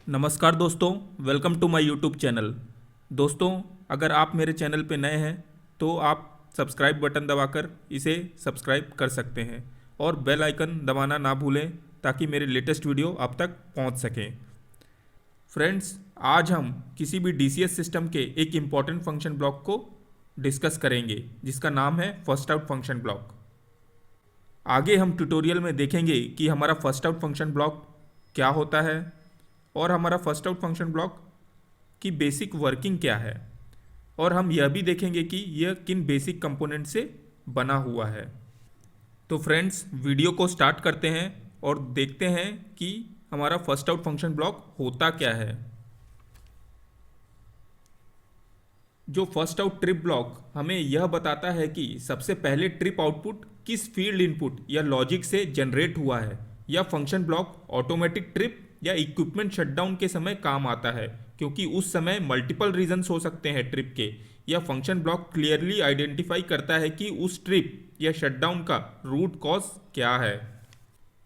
नमस्कार दोस्तों, welcome to my YouTube channel. दोस्तों, अगर आप मेरे चैनल पे नए हैं तो आप सब्सक्राइब बटन दबाकर इसे सब्सक्राइब कर सकते हैं और बेल आइकन दबाना ना भूलें ताकि मेरे लेटेस्ट वीडियो आप तक पहुंच सकें। फ्रेंड्स, आज हम किसी भी डीसीएस सिस्टम के एक इम्पॉर्टेंट फंक्शन ब्लॉक को डिस्कस करेंगे जिसका नाम है फर्स्ट आउट फंक्शन ब्लॉक। आगे हम ट्यूटोरियल में देखेंगे कि हमारा फर्स्ट आउट फंक्शन ब्लॉक क्या होता है और हमारा फर्स्ट आउट फंक्शन ब्लॉक की बेसिक वर्किंग क्या है, और हम यह भी देखेंगे कि यह किन बेसिक कंपोनेंट से बना हुआ है। तो फ्रेंड्स, वीडियो को स्टार्ट करते हैं और देखते हैं कि हमारा फर्स्ट आउट फंक्शन ब्लॉक होता क्या है। जो फर्स्ट आउट ट्रिप ब्लॉक हमें यह बताता है कि सबसे पहले ट्रिप आउटपुट किस फील्ड इनपुट या लॉजिक से जनरेट हुआ है। यह फंक्शन ब्लॉक ऑटोमेटिक ट्रिप या इक्विपमेंट शटडाउन के समय काम आता है, क्योंकि उस समय मल्टीपल रीजंस हो सकते हैं ट्रिप के। यह फंक्शन ब्लॉक क्लियरली आइडेंटिफाई करता है कि उस ट्रिप या शटडाउन का रूट कॉज क्या है।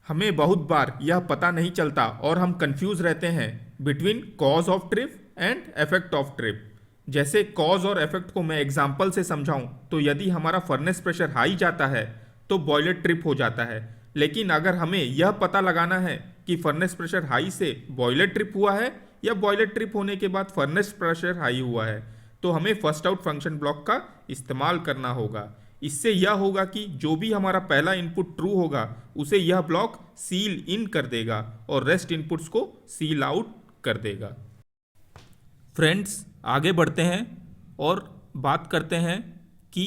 हमें बहुत बार यह पता नहीं चलता और हम कंफ्यूज रहते हैं between cause of trip and effect of trip. जैसे कॉज और इफेक्ट को मैं एग्जांपल से समझाऊं तो यदि हमारा फर्नेस प्रेशर हाई जाता है तो बॉयलर ट्रिप हो जाता है, लेकिन अगर हमें यह पता लगाना है कि फर्नेस प्रेशर हाई से बॉयलर ट्रिप हुआ है या बॉयलर ट्रिप होने के बाद फर्नेस प्रेशर हाई हुआ है, तो हमें फर्स्ट आउट फंक्शन ब्लॉक का इस्तेमाल करना होगा। इससे यह होगा कि जो भी हमारा पहला इनपुट ट्रू होगा उसे यह ब्लॉक सील इन कर देगा और रेस्ट इनपुट्स को सील आउट कर देगा। फ्रेंड्स, आगे बढ़ते हैं और बात करते हैं कि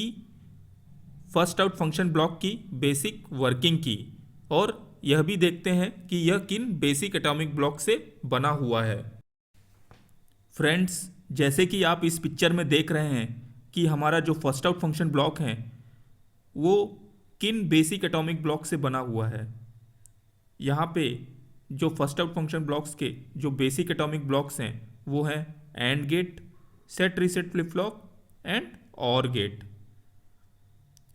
फर्स्ट आउट फंक्शन ब्लॉक की बेसिक वर्किंग की, और यह भी देखते हैं कि यह किन बेसिक एटॉमिक ब्लॉक से बना हुआ है। फ्रेंड्स, जैसे कि आप इस पिक्चर में देख रहे हैं कि हमारा जो फर्स्ट आउट फंक्शन ब्लॉक है वो किन बेसिक एटॉमिक ब्लॉक से बना हुआ है। यहाँ पे जो फर्स्ट आउट फंक्शन ब्लॉक्स के जो बेसिक एटॉमिक ब्लॉक्स हैं वो हैं AND gate, set reset flip flop AND और गेट।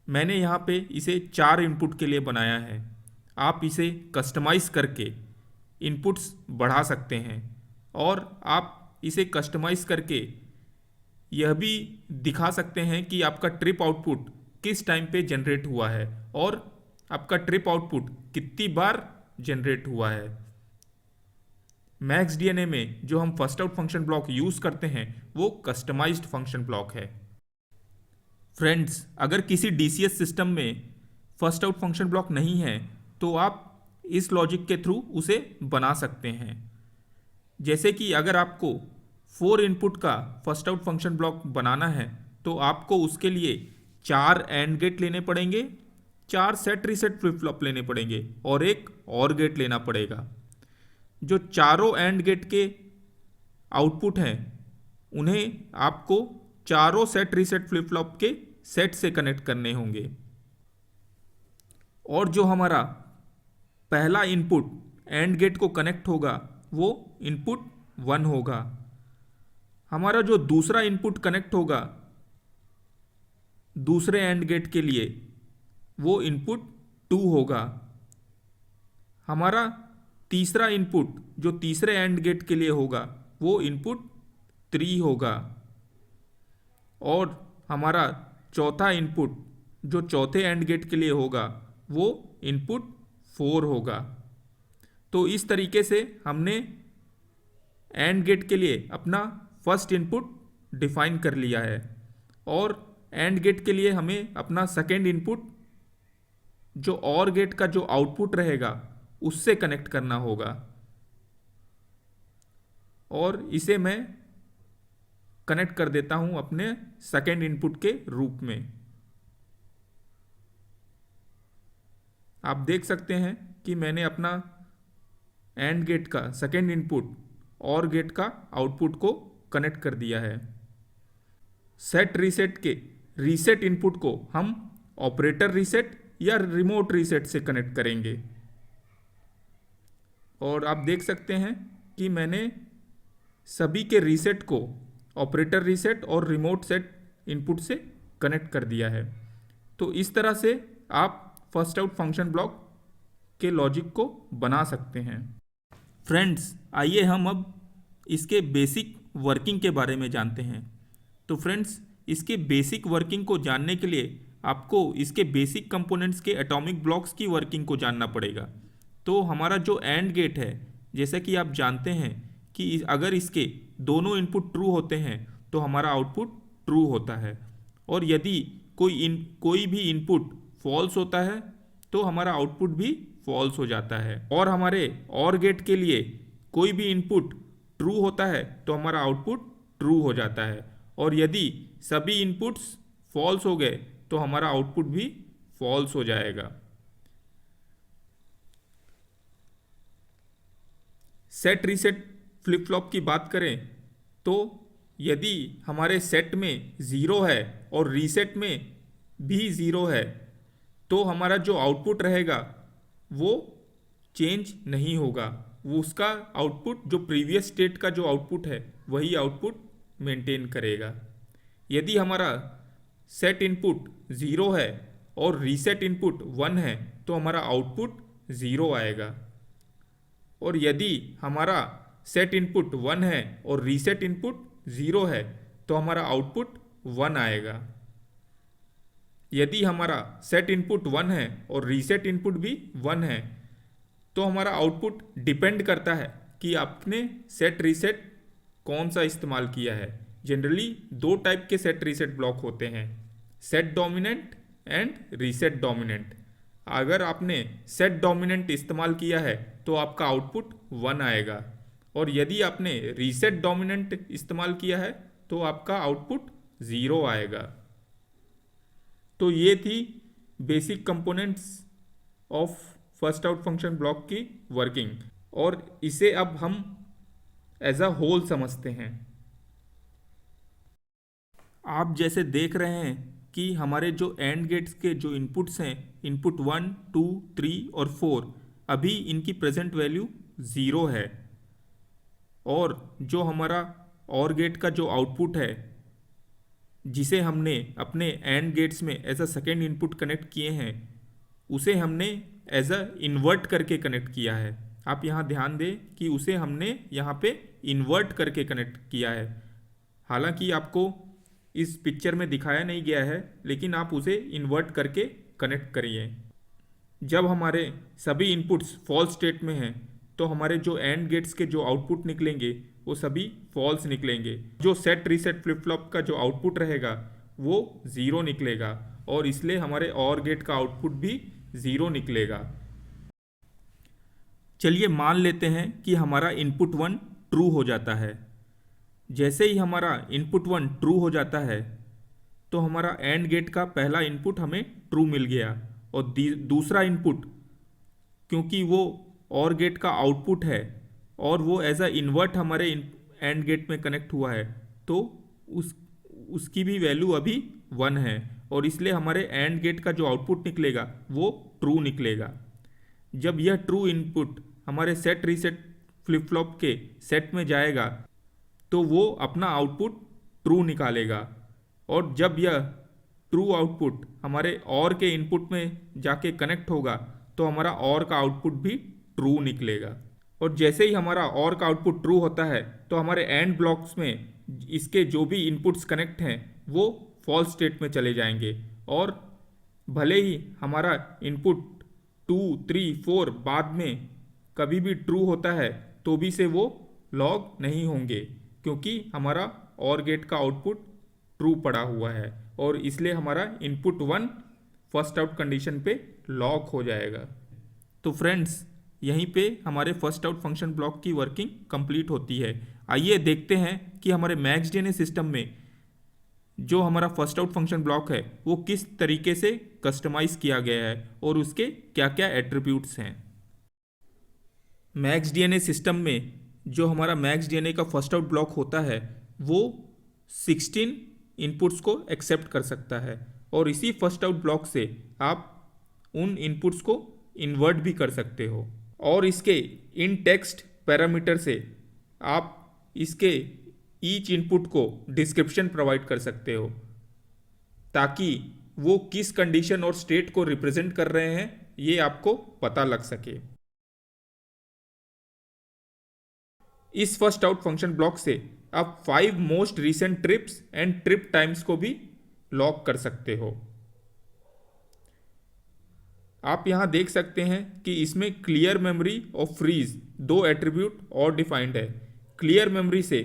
मैंने यहाँ पे इसे 4 इनपुट के लिए बनाया है। आप इसे कस्टमाइज करके इनपुट्स बढ़ा सकते हैं और आप इसे कस्टमाइज करके यह भी दिखा सकते हैं कि आपका ट्रिप आउटपुट किस टाइम पे जनरेट हुआ है और आपका ट्रिप आउटपुट कितनी बार जनरेट हुआ है। मैक्स डीएनए में जो हम first out function block use करते हैं वो कस्टमाइज्ड फंक्शन ब्लॉक है। फ्रेंड्स, अगर किसी डीसीएस सिस्टम में फर्स्ट आउट फंक्शन ब्लॉक नहीं है तो आप इस लॉजिक के थ्रू उसे बना सकते हैं। जैसे कि अगर आपको 4 इनपुट का फर्स्ट आउट फंक्शन ब्लॉक बनाना है तो आपको उसके लिए 4 एंड गेट लेने पड़ेंगे, 4 सेट रीसेट फ्लिप फ्लॉप लेने पड़ेंगे और एक और गेट लेना पड़ेगा। जो चारों एंड गेट के आउटपुट हैं उन्हें आपको चारों सेट रीसेट फ्लिप फ्लॉप के सेट से कनेक्ट करने होंगे, और जो हमारा पहला इनपुट एंड गेट को कनेक्ट होगा वो इनपुट 1 होगा। हमारा जो दूसरा इनपुट कनेक्ट होगा दूसरे एंड गेट के लिए वो इनपुट 2 होगा। हमारा तीसरा इनपुट जो तीसरे एंड गेट के लिए होगा वो इनपुट 3 होगा, और हमारा चौथा इनपुट जो चौथे एंड गेट के लिए होगा वो इनपुट 4 होगा। तो इस तरीके से हमने एंड गेट के लिए अपना फर्स्ट इनपुट डिफाइन कर लिया है, और एंड गेट के लिए हमें अपना सेकेंड इनपुट जो और गेट का जो आउटपुट रहेगा उससे कनेक्ट करना होगा, और इसे मैं कनेक्ट कर देता हूं अपने सेकेंड इनपुट के रूप में। आप देख सकते हैं कि मैंने अपना एंड गेट का सेकेंड इनपुट और गेट का आउटपुट को कनेक्ट कर दिया है। सेट रीसेट के रीसेट इनपुट को हम ऑपरेटर रीसेट या रिमोट रीसेट से कनेक्ट करेंगे, और आप देख सकते हैं कि मैंने सभी के रीसेट को ऑपरेटर रीसेट और रिमोट सेट इनपुट से कनेक्ट कर दिया है। तो इस तरह से आप फर्स्ट आउट फंक्शन ब्लॉक के लॉजिक को बना सकते हैं। फ्रेंड्स, आइए हम अब इसके बेसिक वर्किंग के बारे में जानते हैं। तो फ्रेंड्स, इसके बेसिक वर्किंग को जानने के लिए आपको इसके बेसिक कंपोनेंट्स के एटॉमिक ब्लॉक्स की वर्किंग को जानना पड़ेगा। तो हमारा जो एंड गेट है, जैसा कि आप जानते हैं कि अगर इसके दोनों इनपुट ट्रू होते हैं तो हमारा आउटपुट ट्रू होता है, और यदि कोई भी इनपुट फॉल्स होता है तो हमारा आउटपुट भी फॉल्स हो जाता है। और हमारे और गेट के लिए कोई भी इनपुट ट्रू होता है तो हमारा आउटपुट ट्रू हो जाता है, और यदि सभी इनपुट्स फॉल्स हो गए तो हमारा आउटपुट भी फॉल्स हो जाएगा। सेट रीसेट फ्लिप फ्लॉप की बात करें तो यदि हमारे सेट में 0 है और रीसेट में भी 0 है तो हमारा जो आउटपुट रहेगा वो चेंज नहीं होगा, वो उसका आउटपुट जो प्रीवियस स्टेट का जो आउटपुट है वही आउटपुट मेंटेन करेगा। यदि हमारा सेट इनपुट 0 है और रीसेट इनपुट 1 है तो हमारा आउटपुट 0 आएगा, और यदि हमारा सेट इनपुट 1 है और रीसेट इनपुट 0 है तो हमारा आउटपुट 1 आएगा। यदि हमारा सेट इनपुट 1 है और रीसेट इनपुट भी 1 है तो हमारा आउटपुट डिपेंड करता है कि आपने सेट रीसेट कौन सा इस्तेमाल किया है। जनरली 2 टाइप के सेट रीसेट ब्लॉक होते हैं, set dominant and reset dominant. अगर आपने सेट डोमिनेंट इस्तेमाल किया है तो आपका आउटपुट 1 आएगा, और यदि आपने रीसेट डोमिनेंट इस्तेमाल किया है तो आपका आउटपुट 0 आएगा। तो ये थी basic components of first out function block की वर्किंग, और इसे अब हम एज अ होल समझते हैं। आप जैसे देख रहे हैं कि हमारे जो एंड गेट्स के जो इनपुट्स हैं, इनपुट 1, 2, 3 और 4, अभी इनकी प्रेजेंट वैल्यू 0 है, और जो हमारा और गेट का जो आउटपुट है जिसे हमने अपने एंड गेट्स में as a second input connect किए हैं उसे हमने एज अ इन्वर्ट करके कनेक्ट किया है। आप यहाँ ध्यान दें कि उसे हमने यहाँ पे इन्वर्ट करके कनेक्ट किया है। हालांकि आपको इस पिक्चर में दिखाया नहीं गया है, लेकिन आप उसे इन्वर्ट करके कनेक्ट करिए। जब हमारे सभी इनपुट्स फॉल्स स्टेट में हैं तो हमारे जो एंड गेट्स के जो आउटपुट निकलेंगे वो सभी फॉल्स निकलेंगे। जो सेट रीसेट फ्लिप फ्लॉप का जो आउटपुट रहेगा वो 0 निकलेगा, और इसलिए हमारे और गेट का आउटपुट भी 0 निकलेगा। चलिए मान लेते हैं कि हमारा इनपुट 1 ट्रू हो जाता है। जैसे ही हमारा इनपुट 1 ट्रू हो जाता है तो हमारा एंड गेट का पहला इनपुट हमें ट्रू मिल गया, और दूसरा इनपुट क्योंकि वो और गेट का आउटपुट है और वो एज अ इन्वर्ट हमारे एंड गेट में कनेक्ट हुआ है तो उसकी भी वैल्यू अभी 1 है, और इसलिए हमारे एंड गेट का जो आउटपुट निकलेगा वो ट्रू निकलेगा। जब यह ट्रू इनपुट हमारे सेट रीसेट फ्लिप फ्लॉप के सेट में जाएगा तो वो अपना आउटपुट ट्रू निकालेगा, और जब यह ट्रू आउटपुट हमारे और के इनपुट में जाके कनेक्ट होगा तो हमारा और का आउटपुट भी ट्रू निकलेगा। और जैसे ही हमारा और का आउटपुट ट्रू होता है तो हमारे एंड ब्लॉक्स में इसके जो भी इनपुट्स कनेक्ट हैं वो फॉल्स स्टेट में चले जाएंगे, और भले ही हमारा इनपुट 2, 3, 4 बाद में कभी भी ट्रू होता है तो भी से वो लॉग नहीं होंगे, क्योंकि हमारा और गेट का आउटपुट ट्रू पड़ा हुआ है, और इसलिए हमारा इनपुट 1 फर्स्ट आउट कंडीशन पे लॉक हो जाएगा। तो फ्रेंड्स, यहीं पे हमारे फर्स्ट आउट फंक्शन ब्लॉक की वर्किंग कंप्लीट होती है। आइए देखते हैं कि हमारे मैक्स डीएनए सिस्टम में जो हमारा फर्स्ट आउट फंक्शन ब्लॉक है वो किस तरीके से कस्टमाइज किया गया है और उसके क्या क्या एट्रीब्यूट्स हैं। मैक्स डीएनए सिस्टम में जो हमारा मैक्स डीएनए का फर्स्ट आउट ब्लॉक होता है वो 16 इनपुट्स को एक्सेप्ट कर सकता है, और इसी फर्स्ट आउट ब्लॉक से आप उन इनपुट्स को इन्वर्ट भी कर सकते हो, और इसके इन टेक्स्ट पैरामीटर से आप इसके ईच इनपुट को डिस्क्रिप्शन प्रोवाइड कर सकते हो ताकि वो किस कंडीशन और स्टेट को रिप्रेजेंट कर रहे हैं ये आपको पता लग सके। इस फर्स्ट आउट फंक्शन ब्लॉक से आप 5 most recent trips and trip times को भी लॉग कर सकते हो। आप यहां देख सकते हैं कि इसमें क्लियर मेमोरी और फ्रीज दो एट्रीब्यूट और डिफाइंड है। क्लियर मेमोरी से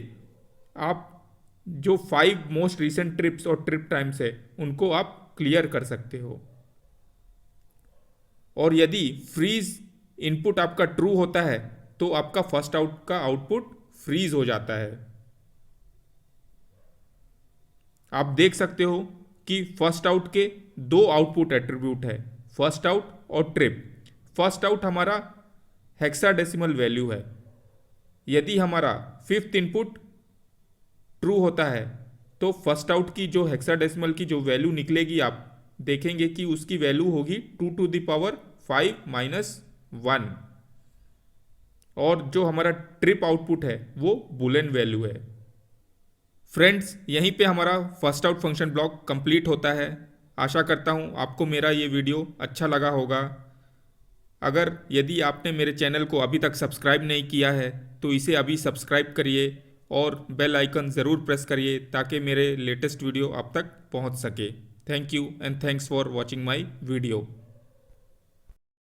आप जो 5 मोस्ट रीसेंट ट्रिप्स और ट्रिप टाइम्स है उनको आप क्लियर कर सकते हो, और यदि फ्रीज इनपुट आपका ट्रू होता है तो आपका फर्स्ट आउट का आउटपुट फ्रीज हो जाता है। आप देख सकते हो कि फर्स्ट आउट के दो आउटपुट एट्रीब्यूट है, फर्स्ट आउट और ट्रिप। फर्स्ट आउट हमारा हेक्साडेसिमल वैल्यू है। यदि हमारा फिफ्थ इनपुट ट्रू होता है तो फर्स्ट आउट की जो हेक्साडेसिमल की जो वैल्यू निकलेगी आप देखेंगे कि उसकी वैल्यू होगी 2⁵ और जो हमारा ट्रिप आउटपुट है वो बुलियन वैल्यू है। फ्रेंड्स, यहीं पे हमारा first out function block complete होता है। आशा करता हूँ आपको मेरा ये वीडियो अच्छा लगा होगा। अगर यदि आपने मेरे चैनल को अभी तक सब्सक्राइब नहीं किया है तो इसे अभी सब्सक्राइब करिए और बेल आइकन ज़रूर प्रेस करिए ताकि मेरे लेटेस्ट वीडियो आप तक पहुंच सके। Thank you and thanks for watching my video.